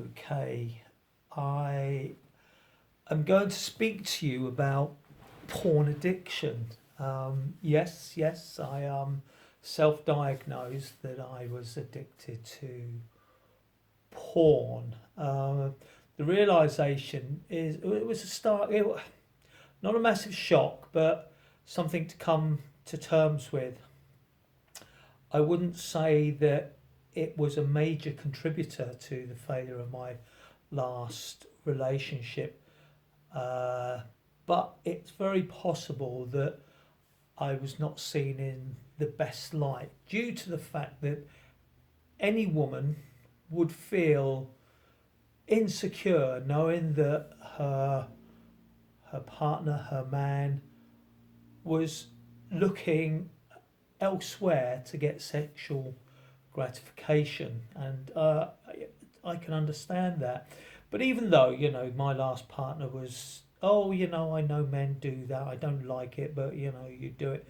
Okay, I am going to speak to you about porn addiction. Yes, I self-diagnosed that I was addicted to porn. The realization is it was a start, not a massive shock, but something to come to terms with. I wouldn't say that it was a major contributor to the failure of my last relationship, uh, but it's very possible that I was not seen in the best light due to the fact that any woman would feel insecure knowing that her partner, her man, was looking elsewhere to get sexual gratification, and I can understand that. But even though my last partner was, oh, I know men do that. I don't like it, but you do it.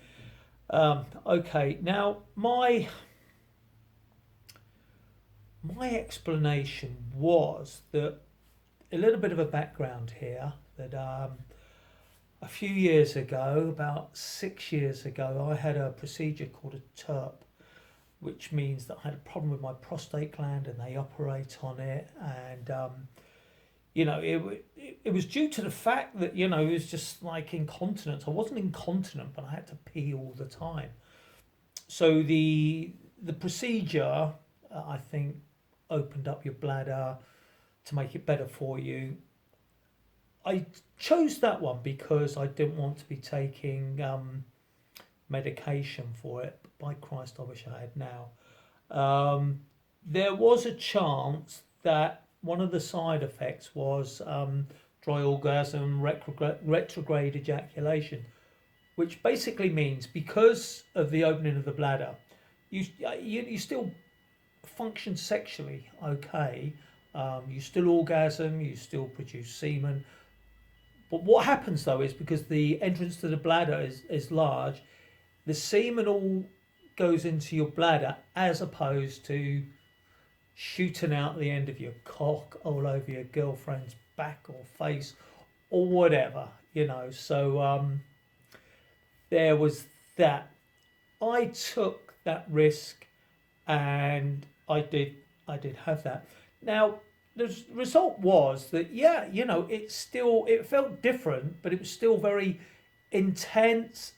Okay, now my explanation was that a little bit of a background here that a few years ago, about 6 years ago, I had a procedure called a TURP, which means that I had a problem with my prostate gland and they operate on it. And, it was due to the fact that, it was just like incontinence. I wasn't incontinent, but I had to pee all the time. So the procedure, I think, opened up your bladder to make it better for you. I chose that one because I didn't want to be taking medication for it. But by Christ, I wish I had now. There was a chance that one of the side effects was dry orgasm, retrograde ejaculation, which basically means because of the opening of the bladder, you still function sexually okay. You still orgasm, you still produce semen. But what happens though is because the entrance to the bladder is large, the semen all goes into your bladder as opposed to shooting out the end of your cock all over your girlfriend's back or face or whatever, So there was that. I took that risk and I did have that. Now the result was that it felt different, but it was still very intense.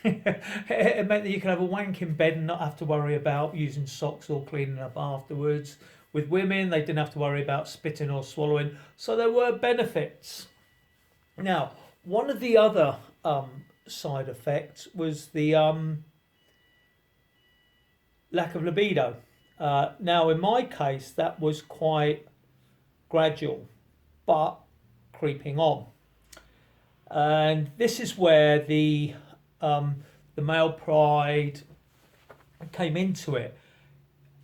It meant that you could have a wank in bed and not have to worry about using socks or cleaning up afterwards. With women, they didn't have to worry about spitting or swallowing, so there were benefits. Now, one of the other side effects was the lack of libido. Now, in my case, that was quite gradual, but creeping on. And this is where the male pride came into it.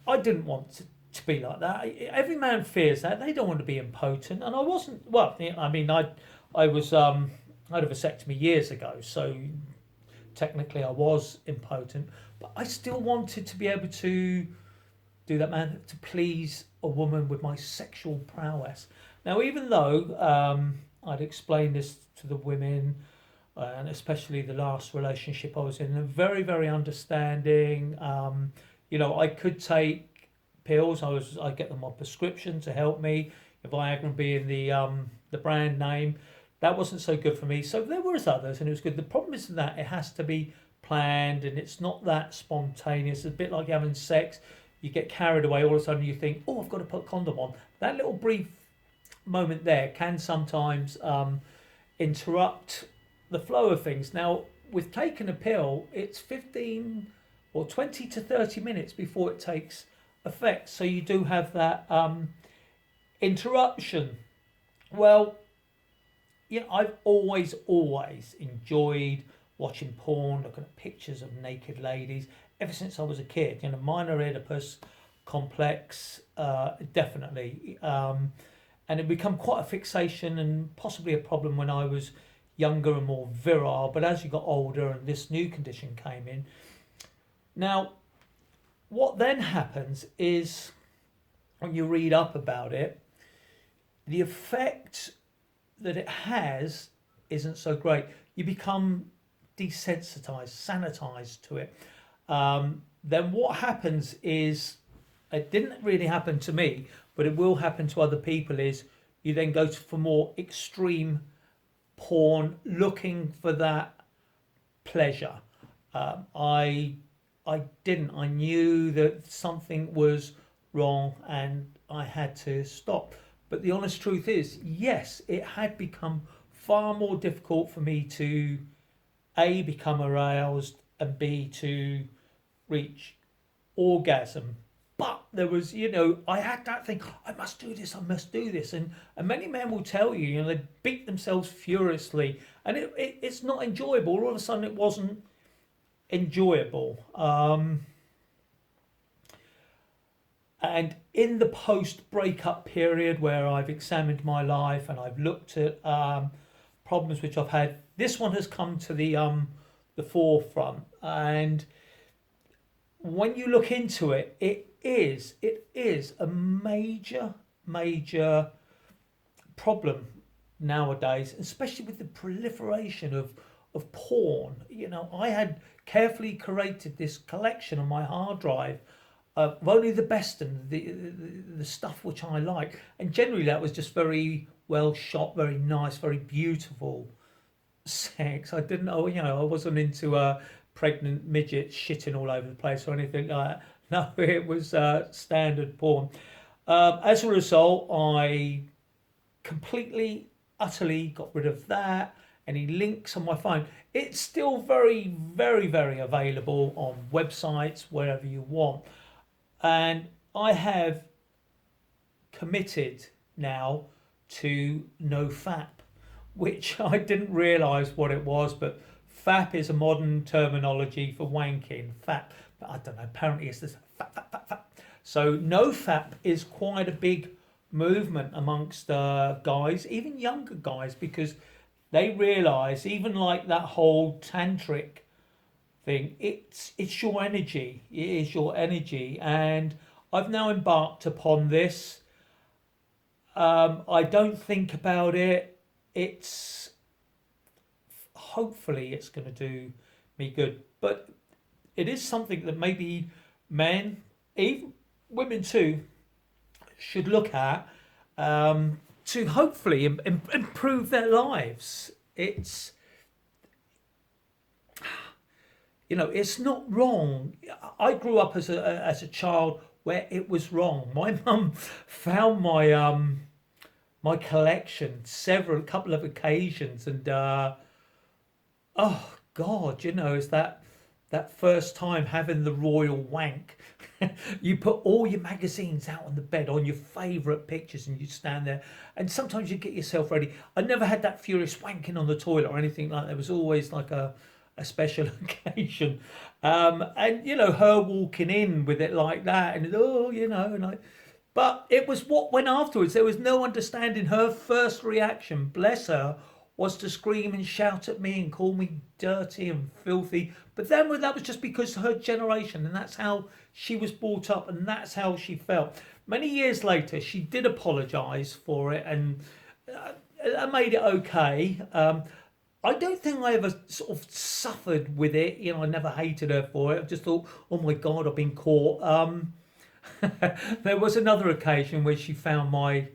I didn't want to be like that. Every man fears that. They don't want to be impotent, and I wasn't. Well, I mean, I was I had a vasectomy years ago, so technically I was impotent, but I still wanted to be able to do that, man, to please a woman with my sexual prowess. Now, even though I'd explained this to the women, and especially the last relationship I was in, they're very, very understanding. I could take pills. I get them on prescription to help me. Viagra being the brand name, that wasn't so good for me. So there was others, and it was good. The problem is that it has to be planned, and it's not that spontaneous. It's a bit like having sex. You get carried away. All of a sudden, you think, "Oh, I've got to put a condom on." That little brief moment there can sometimes interrupt the flow of things. Now, with taking a pill, it's 15 or 20 to 30 minutes before it takes effect. So you do have that interruption. Well, I've always enjoyed watching porn, looking at pictures of naked ladies ever since I was a kid. Minor Oedipus complex, definitely. And it become quite a fixation and possibly a problem when I was younger and more virile. But as you got older and this new condition came in, now what then happens is when you read up about it, the effect that it has isn't so great. You become desensitized, sanitized to it. Then what happens is, it didn't really happen to me, but it will happen to other people, is you then go for more extreme porn, looking for that pleasure. I didn't. I knew that something was wrong, and I had to stop. But the honest truth is, yes, it had become far more difficult for me to A, become aroused, and B, to reach orgasm. But there was, I had that thing, I must do this, I must do this. And many men will tell you, they beat themselves furiously, and it's not enjoyable. All of a sudden, it wasn't enjoyable. And in the post breakup period, where I've examined my life and I've looked at problems which I've had, this one has come to the forefront. And when you look into it, it is a major problem nowadays, especially with the proliferation of porn. I had carefully curated this collection on my hard drive of only the best and the stuff which I like, and generally that was just very well shot, very nice, very beautiful sex. I didn't know, I wasn't into pregnant midgets shitting all over the place or anything like that. No, it was standard porn. As a result, I completely, utterly got rid of that. Any links on my phone. It's still very, very, very available on websites, wherever you want. And I have committed now to NoFap, which I didn't realise what it was, but FAP is a modern terminology for wanking. FAP, but I don't know, apparently it's this FAP. So NoFap is quite a big movement amongst guys, even younger guys, because they realise, even like that whole tantric thing, it's your energy. It is your energy, and I've now embarked upon this. I don't think about it. It's hopefully it's going to do me good, but it is something that maybe men, even women too, should look at to hopefully improve their lives. It's it's not wrong. I grew up as a child where it was wrong. My mum found my collection a couple of occasions, and oh God, it's that first time having the royal wank. You put all your magazines out on the bed on your favourite pictures, and you stand there, and sometimes you get yourself ready. I never had that furious wanking on the toilet or anything like that. It was always like a special occasion, and her walking in with it like that, and but it was what went afterwards. There was no understanding. Her first reaction, bless her, was to scream and shout at me and call me dirty and filthy. But then that was just because of her generation, and that's how she was brought up, and that's how she felt. Many years later, she did apologise for it, and I made it okay. I don't think I ever sort of suffered with it. I never hated her for it. I just thought, oh my God, I've been caught. There was another occasion where she found my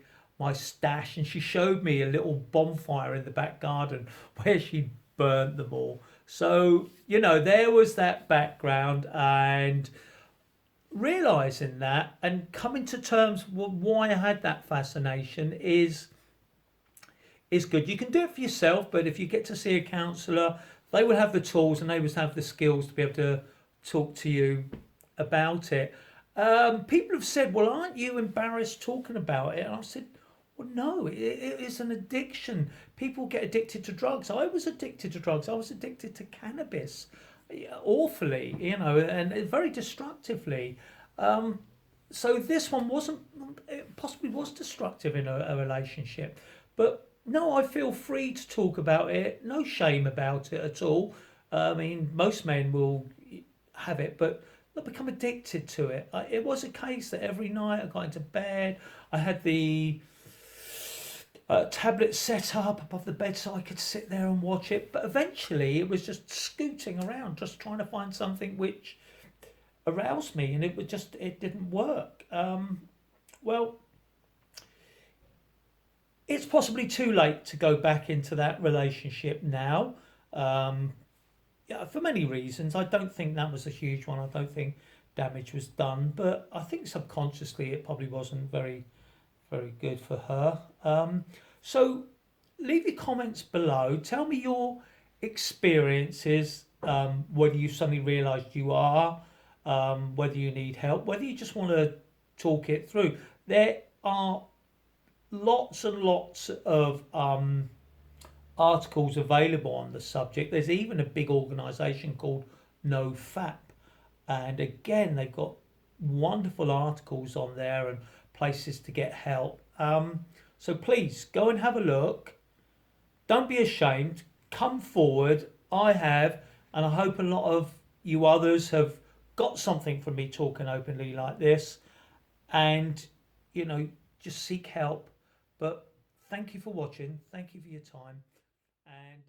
stash, and she showed me a little bonfire in the back garden where she'd burnt them all. So, there was that background, and realising that and coming to terms with why I had that fascination is good. You can do it for yourself, but if you get to see a counsellor, they will have the tools and they will have the skills to be able to talk to you about it. People have said, well, aren't you embarrassed talking about it? And I said, well, no, it is an addiction. People get addicted to drugs. I was addicted to drugs. I was addicted to cannabis, awfully, and very destructively. So this one possibly was destructive in a relationship. But no, I feel free to talk about it. No shame about it at all. I mean, most men will have it, but not become addicted to it. It was a case that every night I got into bed, I had the tablet set up above the bed so I could sit there and watch it. But eventually, it was just scooting around, just trying to find something which aroused me, and it didn't work. Well, it's possibly too late to go back into that relationship now. Um, yeah, for many reasons. I don't think that was a huge one. I don't think damage was done, but I think subconsciously it probably wasn't very good for her. So leave your comments below. Tell me your experiences, whether you suddenly realised you are, whether you need help, whether you just want to talk it through. There are lots and lots of articles available on the subject. There's even a big organisation called NoFap, and again, they've got wonderful articles on there and places to get help. So please go and have a look. Don't be ashamed. Come forward. I have, and I hope a lot of you others have got something from me talking openly like this. And, you know, just seek help. But thank you for watching. Thank you for your time. And